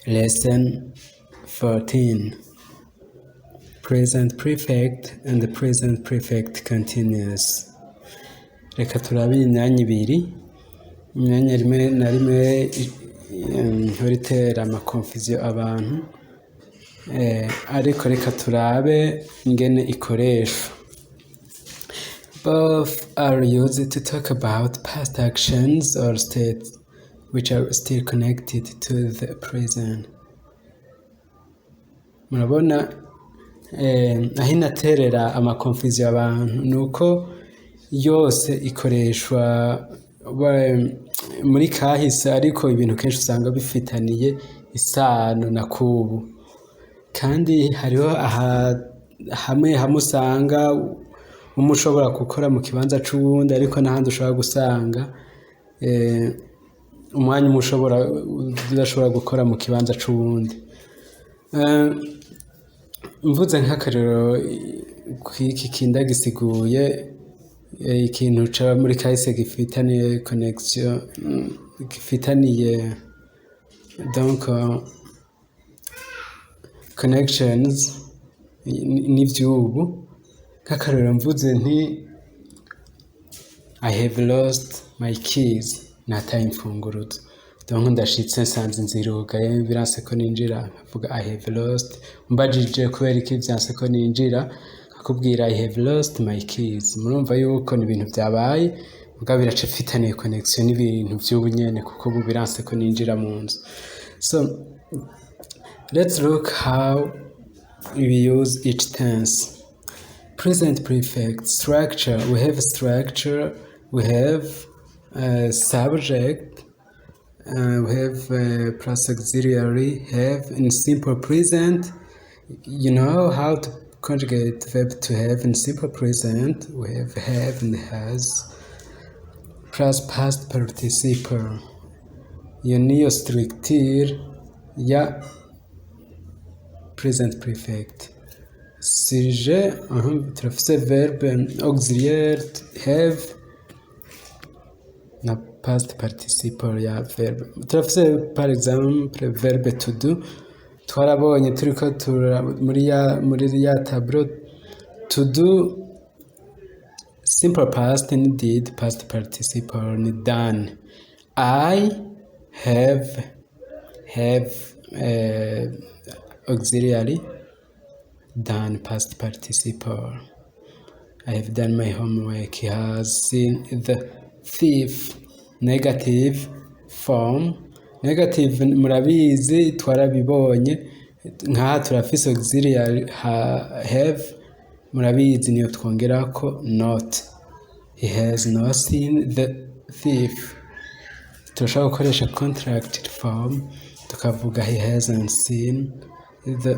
Lesson 14. Present perfect and the present perfect continuous. Reka turabe imyanya ibiri. Imyanya rimwe na rimwe ntibitera amakonfuziyo abantu. Ariko reka turabe ingene ikoreshwa. Both are used to talk about past actions or states which are still connected to the present. Murabona aho inaterera amakonfuziyo abantu nuko yose ikoreshwa muri kahise, ariko ibintu kenshi usanga bifitaniye isano na kubu, kandi hariho hamwe usanga umwe ushobora gukora mu kibanza c'uwundi, ariko n'ahandi ushobora gusanga umwanya umwe udashobora gukora mu kibanza c'uwundi. Mvuze nk'akarero kw'iki kinda gisiguye ikintu ca muri kahise gifitaniye connection, gifitaniye donc connections n'ivyubu. Nk'akarero mvuze nti I have lost my keys, nataye imfunguruzo. Donc ndashitse nsanze nzirugaye, biranse ko ninjira, nkavuga I have lost. Mbajije kubera iki byanse ko ninjira, akubwira I have lost my keys. Murumva yuko ni ibintu byabaye, muga birace fitaniye connection n'ibintu vy'ubu nyene, kuko ubu biranse ko ninjira mu nzu. So let's look how we use each tense. Present perfect structure. We have structure, we have subject, we have plus auxiliary, have. In simple present, you know how to conjugate verb to have. In simple present, we have and has, plus past participle. Iyo niyo structure ya present perfect. Sujet, turafise verbe auxiliaire have na past participle ya verbe. Turafise par exemple verbe to do. Twarabonye turiko muri ya tableau. To do simple past ni did, past participle ni done. I have auxiliary, done past participle. I have done my homework. He has seen the thief, negative form. Negative murabizi twarabibonye, nkaha turafise auxiliary have, murabizi niyo twongerako not. He has not seen the thief. Turashaka gukoresha contracted form tukavuga he hasn't seen the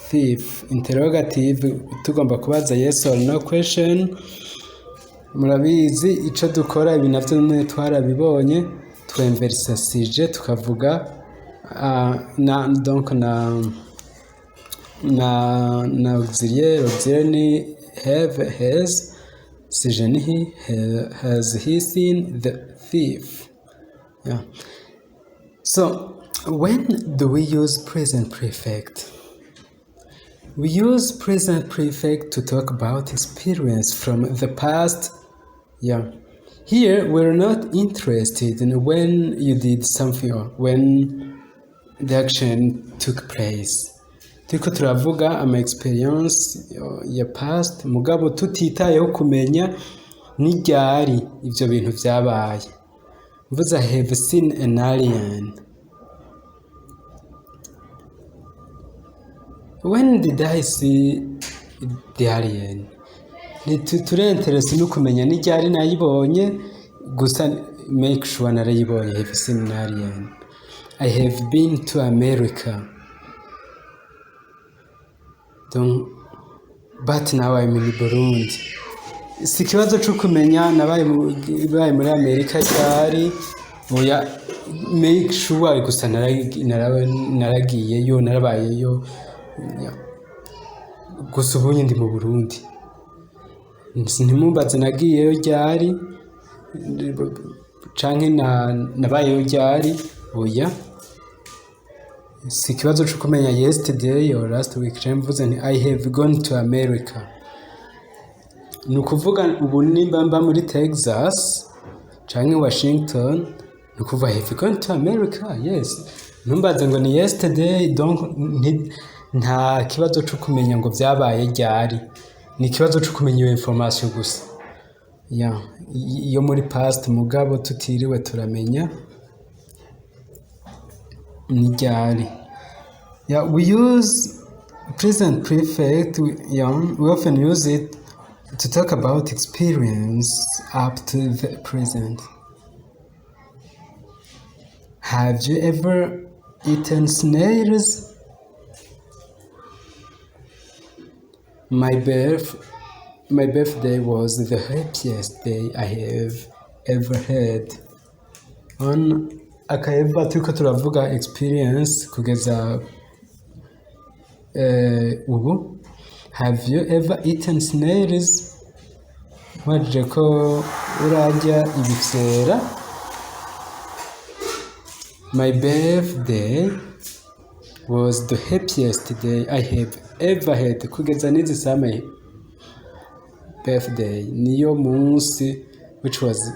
thief. Interrogative tugomba kubaza yes or no question. Murabizi ico dukora ibi navyo none twarabibonye, twemverisa sujet tukavuga donc na auxiliary ni have, has. Sujet ni he, has he seen the thief. Yeah. So when do we use present perfect? We use present perfect to talk about experience from the past. Yeah. Here we're not interested in when you did something or when the action took place. Turiko turavuga ama experience ya past, mugabo tutitayeho kumenya ni ryari ivyo bintu vyabaye. Mvuze I have seen an alien. When did I see the alien? Turenterese no kumenya ni ryari nayibonye, gusa make sure narayibonye. I have seen an alien. I have been to America. But now I'm in Burundi. Si kibazo cyo kumenya nabaye muri Amerika cyari, oya make sure gusa naragiyeyo, narabayeyo. Gusa ubunye ndi mu Burundi. Ntimumbaze nagiyeyo ryari canke nabayeyo ryari, oya si ikibazo cyo kumenya yesterday or last week cyangwa mvuze nti I have gone to America. Ni ukuvuga ubu nimba mba muri Texas cyangwa Washington, ni ukuvuga I have gone to America. Yes, ntumbaze ngo ni yesterday, donc nta kibazo cyo kumenya ngo byabaye ryari, ni ikibazo cyo kumenya iyo information gusa. Iyo muri past mugabo tutiriwe turamenya ni ryari. We use present perfect. We often use it to talk about experience up to the present. Have you ever eaten snails? My birthday was the happiest day I have ever had. On akayeva turiko turavuga experience kugeza ubu. Have you ever eaten snails? Waje ko urajya ibifyera. My birthday was the happiest day I have ever had. Kugeza nizi same birthday niyo munsi which was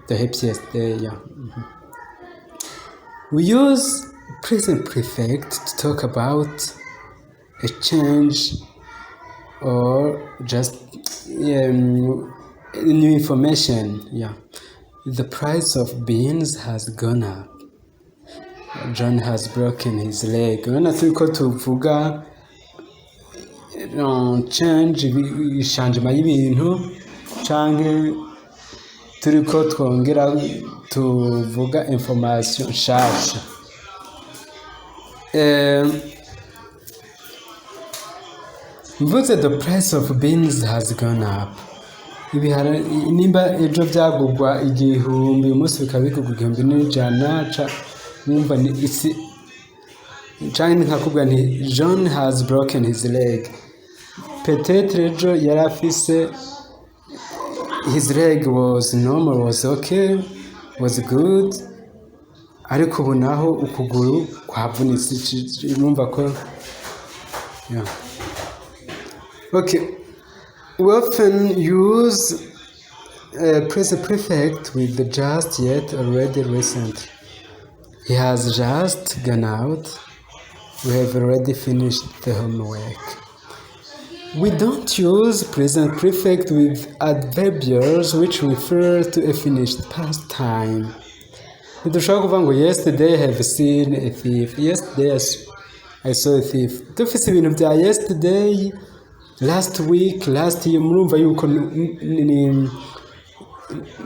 the happiest day. We use present perfect to talk about a change or just new information. The price of beans has gone up. John has broken his leg. Urabona turiko tuvuga change, ishanjima y'ibintu, canke turiko twongera tuvuga information nshasha. Mvuze the price of beans has gone up. Nimba ejo byagugwa 1,000, umunsi bikabigugwa 1,100, numva ni isi canke nkakubwa nti John has broken his leg. Peut-être ejo yari afise his leg was normal, was okay, was good, ariko ubu naho ukuguru kwavunitse. Numva ko okay. We often use present perfect with the just, yet, already, recent. He has just gone out. We have already finished the homework. We don't use present perfect with adverbials which refer to a finished past time. Ntidushobora kuvuga ngo yesterday I have seen a thief. Yesterday I saw a thief. Dufise ibintu bya yesterday, last week, last year, murumva yuko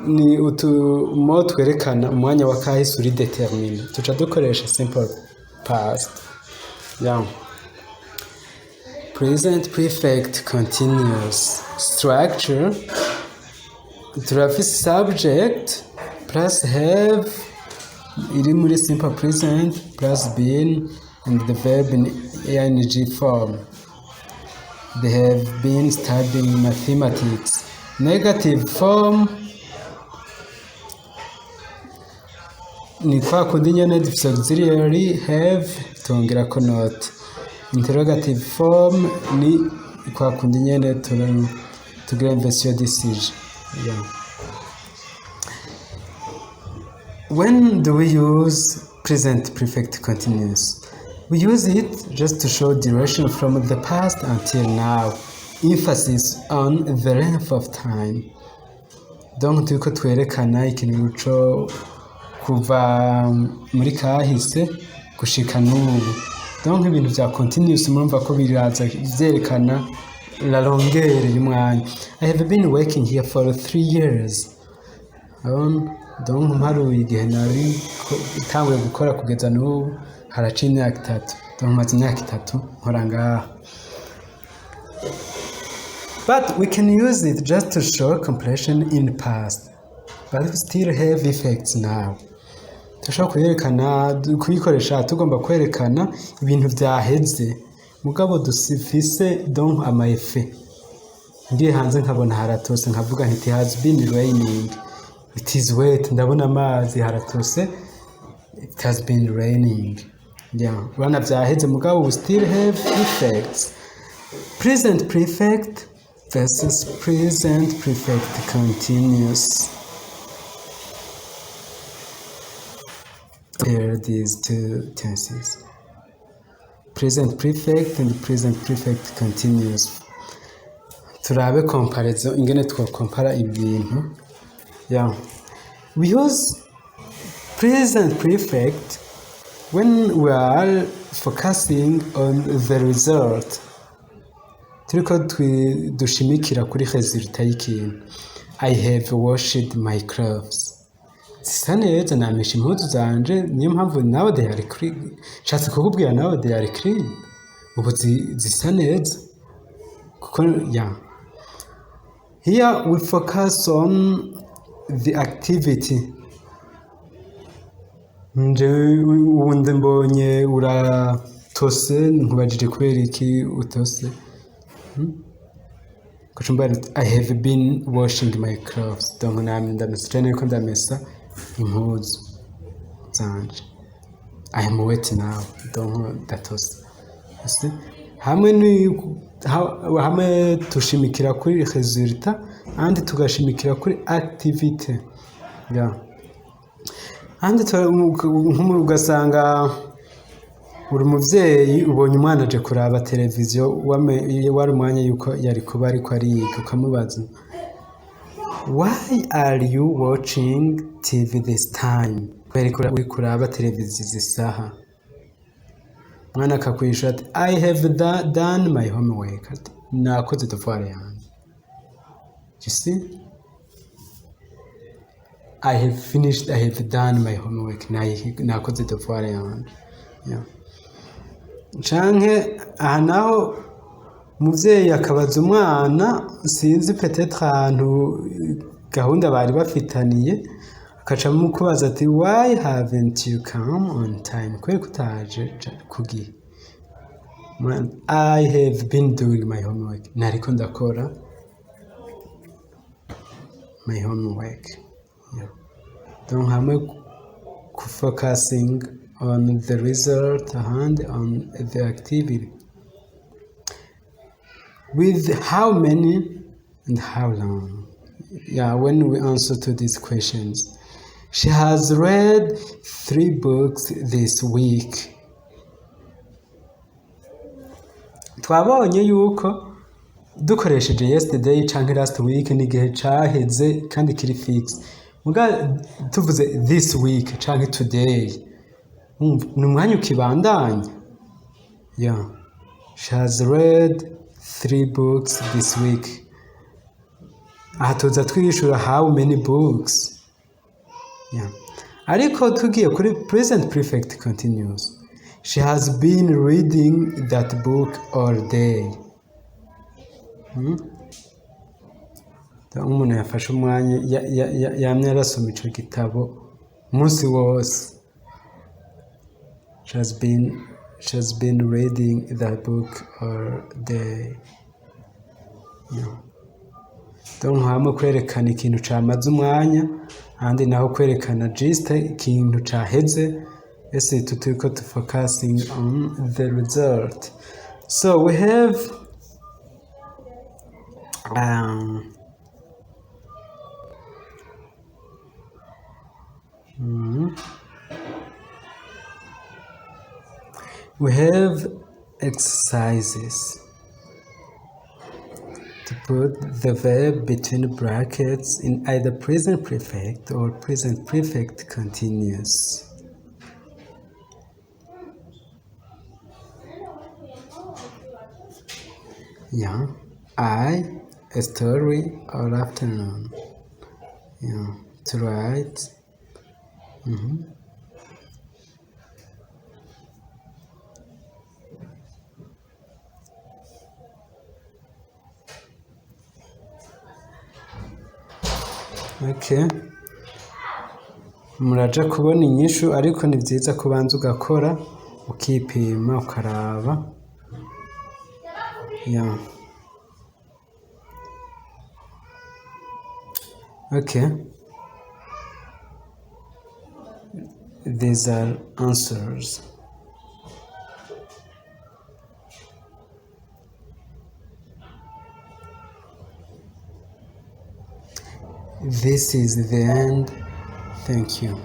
ni utumo twerekana umwanya wa kahise uri determine. Tuca dukoresha simple past. Present perfect continuous structure. Turafise subject plus have iri muri simple present plus been and the verb in ing form. They have been studying mathematics. Negative form ni kwa kundi nyene dufise auxiliary have tongera ko not. Interrogative form ni kwa kundi nyene tugira inversion decision. When do we use present perfect continuous? We use it just to show duration from the past until now. Emphasis on the length of time. Donc turiko twerekana ikintu co kuva muri kahise gushika n'ubu. Donc ibintu vya continuous murumva ko biraza vyerekana la longueur y'umwanya. I have been working here for 3 years. Donc mparuye igihe nari itanguye gukora kugeza n'ubu haraca imyaka 3. Donc maze imyaka 3 nkora ngaha. But we can use it just to show completion in the past. But we still have effects now. Tushobora kuyikoresha tugomba kwerekana ibintu vyaheze mugabo dusifise donc ama effet. Ngiye hanze nkabona haratose nkavuga nti it has been raining. It is wet, ndabona amazi haratose. It has been raining. Yeah, urabona byaheze mugabo we still have effects. Present perfect versus present perfect continuous. Compare these two tenses. Present perfect and present perfect continuous. Turabe comparison ingene twokompara ibintu. Yeah. We use present perfect when we are focusing on the result. Turiko dushimikira kuri resulta y'ikintu. I have washed my clothes. Zisa neza namesha impuzu zanje, niyo mpamvu nawe they are clean. Nshatse kukubwira nawe they are clean. Ubu zisa neza. Kuko yeah. Here we focus on the activity. Ubundi mbonye uratose, nkubajije kubera iki utose. I have been washing my clothes. Donc ndamesa yuko ndamesa impuzu zanje. I am wet now. Donc ndatose. Hamwe tushimikira kuri resulta andi tugashimikira kuri activity. Yeah. Andi ugasanga uri umuvyeyi ubonye umwana aje kuraba televiziyo wari umwanya yuko yari kuba ariko ariga ukamubaza why are you watching TV this time? Uri kuraba televiziyo zisaha. Mwana akakwishura ati I have done my homework. Nakoze devoir yanjye. You see? I have done my homework. Nakoze devoir yanjye. Yeah. Canke aha naho muvyeyi akabaza umwana sinzi peut-être ahantu gahunda bari bafitaniye akaca mukubaza ati why haven't you come on time? Kweri kutaje kugihe. I have been doing my homework. Nariko ndakora my homework. Yeah. Donc hamwe focusing on the result and on the activity. With how many and how long? Yeah, when we answer to these questions. She has read 3 books this week. Twabonye yuko dukoresheje yesterday canke last week n'igihe caheze kandi kiri fix. Muga tuvuze this week canke today. Ni umwanya ukibandanya. Yeah. She has read 3 books this week. Aha tuza twishura how many books. Yeah. Ariko tugiye kuri present perfect continuous. She has been reading that book all day. Umuntu yafashe umwanya yamye yarasoma ico gitabo umunsi wose. She has been reading that book all day. Yeah. Donc hamwe kwerekana ikintu camaze umwanya andi naho kwerekana just ikintu caheze. Ese turiko focusing on the result. So we have we have exercises to put the verb between brackets in either present perfect or present perfect continuous. Yeah, a story or afternoon. Yeah, to write. Okay. Muraja kubona inyishu ariko ni byiza kubanza ugakora ukipima ukaraba. Yeah. Okay. These are answers. This is the end. Thank you.